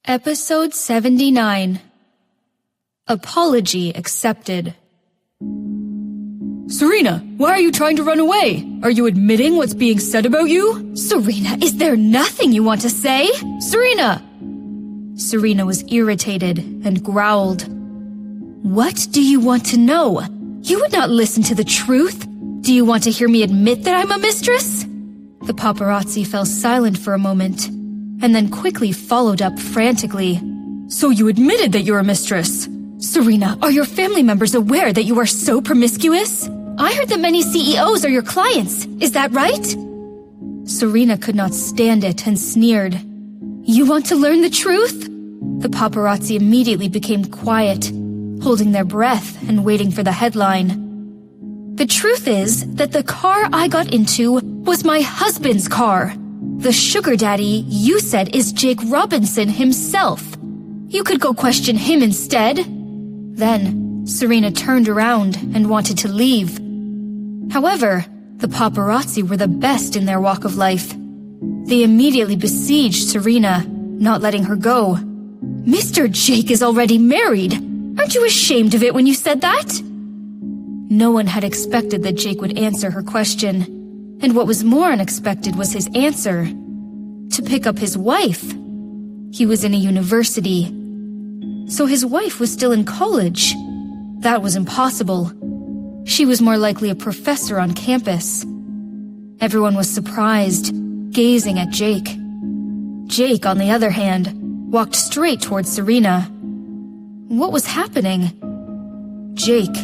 Episode 79. Apology accepted. Serena, why are you trying to run away? Are you admitting what's being said about you? Serena, is there nothing you want to say? Serena! Serena was irritated and growled. What do you want to know? You would not listen to the truth. Do you want to hear me admit that I'm a mistress? The paparazzi fell silent for a moment, and then quickly followed up frantically. So you admitted that you're a mistress? Serena, are your family members aware that you are so promiscuous? I heard that many CEOs are your clients. Is that right? Serena could not stand it and sneered. You want to learn the truth? The paparazzi immediately became quiet, holding their breath and waiting for the headline. The truth is that the car I got into was my husband's car. The sugar daddy you said is Jake Robinson himself. You could go question him instead. Then, Serena turned around and wanted to leave. However, the paparazzi were the best in their walk of life. They immediately besieged Serena, not letting her go. Mr. Jake is already married. Aren't you ashamed of it when you said that? No one had expected that Jake would answer her question, and what was more unexpected was his answer. To pick up his wife. He was in a university. So his wife was still in college. That was impossible. She was more likely a professor on campus. Everyone was surprised, gazing at Jake. Jake, on the other hand, walked straight towards Serena. What was happening? Jake,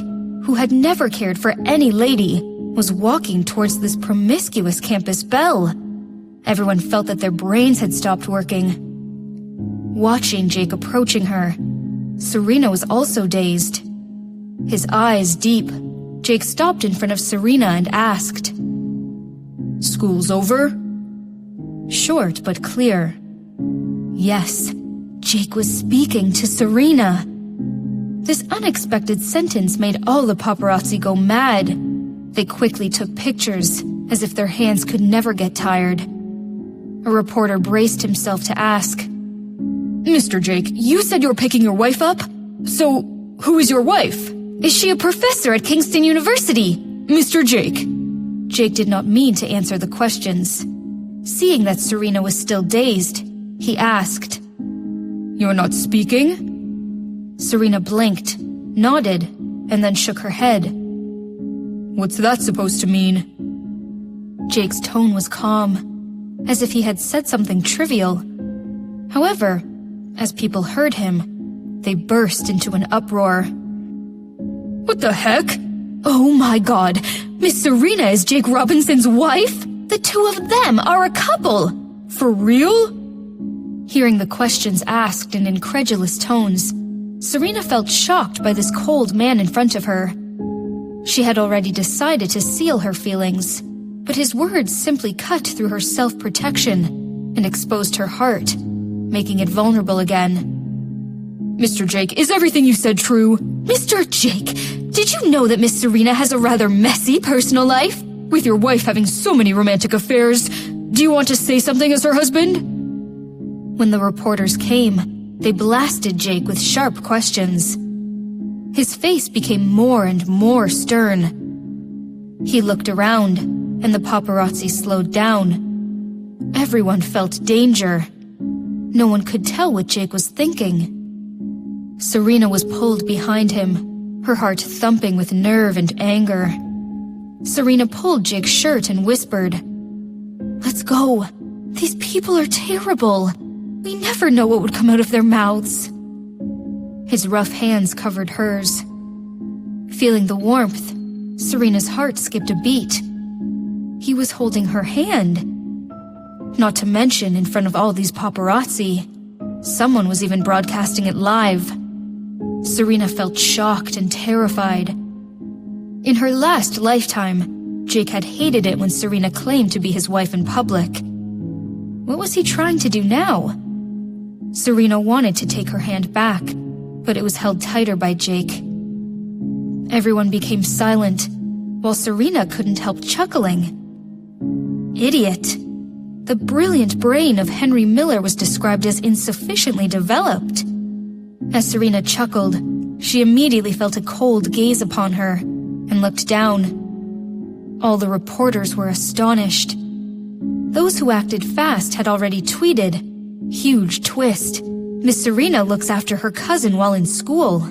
who had never cared for any lady, was walking towards this promiscuous campus belle. Everyone felt that their brains had stopped working. Watching Jake approaching her, Serena was also dazed. His eyes deep, Jake stopped in front of Serena and asked, School's over? Short but clear. Yes, Jake was speaking to Serena. This unexpected sentence made all the paparazzi go mad. They quickly took pictures, as if their hands could never get tired. A reporter braced himself to ask, Mr. Jake, you said you were picking your wife up? So, who is your wife? Is she a professor at Kingston University? Mr. Jake. Jake did not mean to answer the questions. Seeing that Serena was still dazed, he asked, You're not speaking? Serena blinked, nodded, and then shook her head. What's that supposed to mean? Jake's tone was calm, as if he had said something trivial. However, as people heard him, they burst into an uproar. What the heck? Oh my God! Miss Serena is Jake Robinson's wife? The two of them are a couple! For real? Hearing the questions asked in incredulous tones, Serena felt shocked by this cold man in front of her. She had already decided to seal her feelings, but his words simply cut through her self-protection and exposed her heart, making it vulnerable again. Mr. Jake, is everything you said true? Mr. Jake, did you know that Miss Serena has a rather messy personal life? With your wife having so many romantic affairs, do you want to say something as her husband? When the reporters came, they blasted Jake with sharp questions. His face became more and more stern. He looked around, and the paparazzi slowed down. Everyone felt danger. No one could tell what Jake was thinking. Serena was pulled behind him, her heart thumping with nerve and anger. Serena pulled Jake's shirt and whispered, Let's go. These people are terrible. We never know what would come out of their mouths. His rough hands covered hers. Feeling the warmth, Serena's heart skipped a beat. He was holding her hand. Not to mention in front of all these paparazzi. Someone was even broadcasting it live. Serena felt shocked and terrified. In her last lifetime, Jake had hated it when Serena claimed to be his wife in public. What was he trying to do now? Serena wanted to take her hand back, but it was held tighter by Jake. Everyone became silent, while Serena couldn't help chuckling. Idiot. The brilliant brain of Henry Miller was described as insufficiently developed. As Serena chuckled, she immediately felt a cold gaze upon her and looked down. All the reporters were astonished. Those who acted fast had already tweeted, "Huge twist. Miss Serena looks after her cousin while in school."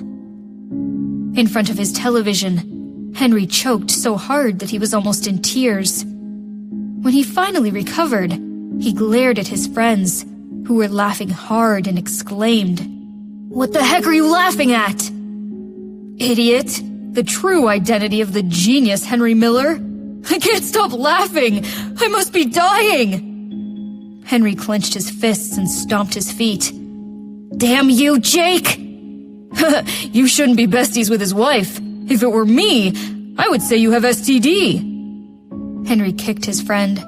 In front of his television, Henry choked so hard that he was almost in tears. When he finally recovered, he glared at his friends, who were laughing hard, and exclaimed, "What the heck are you laughing at?" Idiot! The true identity of the genius Henry Miller! I can't stop laughing! I must be dying! Henry clenched his fists and stomped his feet. Damn you, Jake! You shouldn't be besties with his wife. If it were me, I would say you have STD. Henry kicked his friend.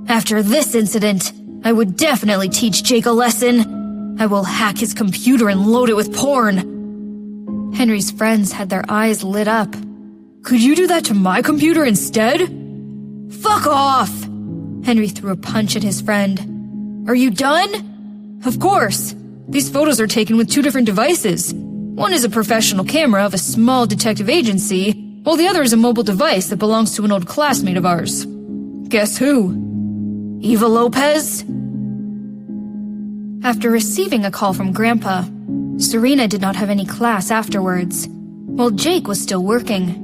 After this incident, I would definitely teach Jake a lesson. I will hack his computer and load it with porn. Henry's friends had their eyes lit up. Could you do that to my computer instead? Fuck off! Henry threw a punch at his friend. Are you done? Of course. These photos are taken with 2 different devices. One is a professional camera of a small detective agency, while the other is a mobile device that belongs to an old classmate of ours. Guess who? Eva Lopez? After receiving a call from Grandpa, Serena did not have any class afterwards, while Jake was still working.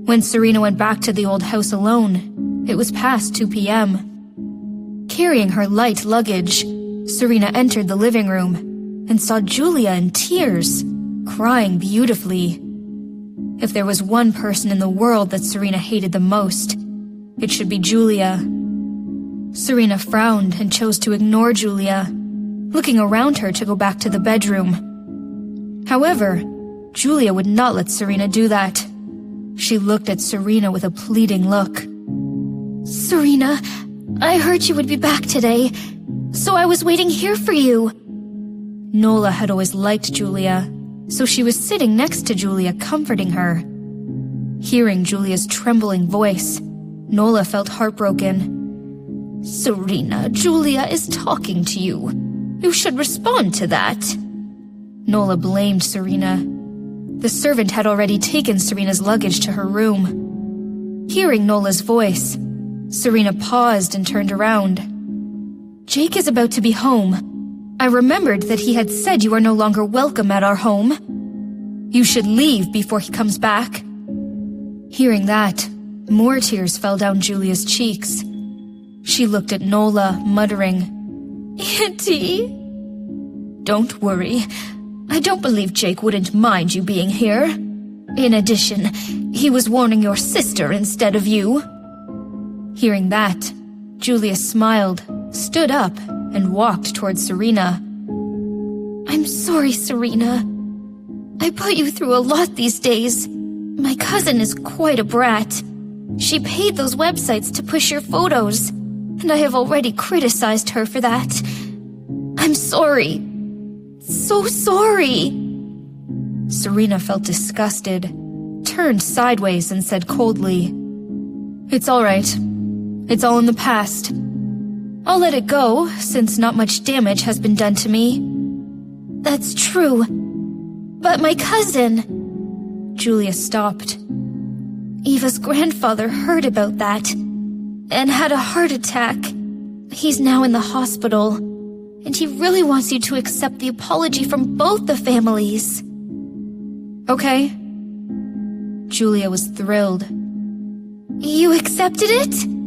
When Serena went back to the old house alone, it was past 2 p.m. Carrying her light luggage, Serena entered the living room and saw Julia in tears, crying beautifully. If there was one person in the world that Serena hated the most, it should be Julia. Serena frowned and chose to ignore Julia, looking around her to go back to the bedroom. However, Julia would not let Serena do that. She looked at Serena with a pleading look. Serena, I heard you would be back today, so I was waiting here for you. Nola had always liked Julia, so she was sitting next to Julia, comforting her. Hearing Julia's trembling voice, Nola felt heartbroken. Serena, Julia is talking to you. You should respond to that. Nola blamed Serena. The servant had already taken Serena's luggage to her room. Hearing Nola's voice, Serena paused and turned around. Jake is about to be home. I remembered that he had said you are no longer welcome at our home. You should leave before he comes back. Hearing that, more tears fell down Julia's cheeks. She looked at Nola, muttering, Auntie? Don't worry. I don't believe Jake wouldn't mind you being here. In addition, he was warning your sister instead of you. Hearing that, Julia smiled, stood up, and walked towards Serena. I'm sorry, Serena. I put you through a lot these days. My cousin is quite a brat. She paid those websites to push your photos, and I have already criticized her for that. I'm sorry. So sorry. Serena felt disgusted, turned sideways, and said coldly, It's all right. It's all in the past. I'll let it go, since not much damage has been done to me. That's true. But my cousin... Julia stopped. Eva's grandfather heard about that and had a heart attack. He's now in the hospital, and he really wants you to accept the apology from both the families. Okay. Julia was thrilled. You accepted it?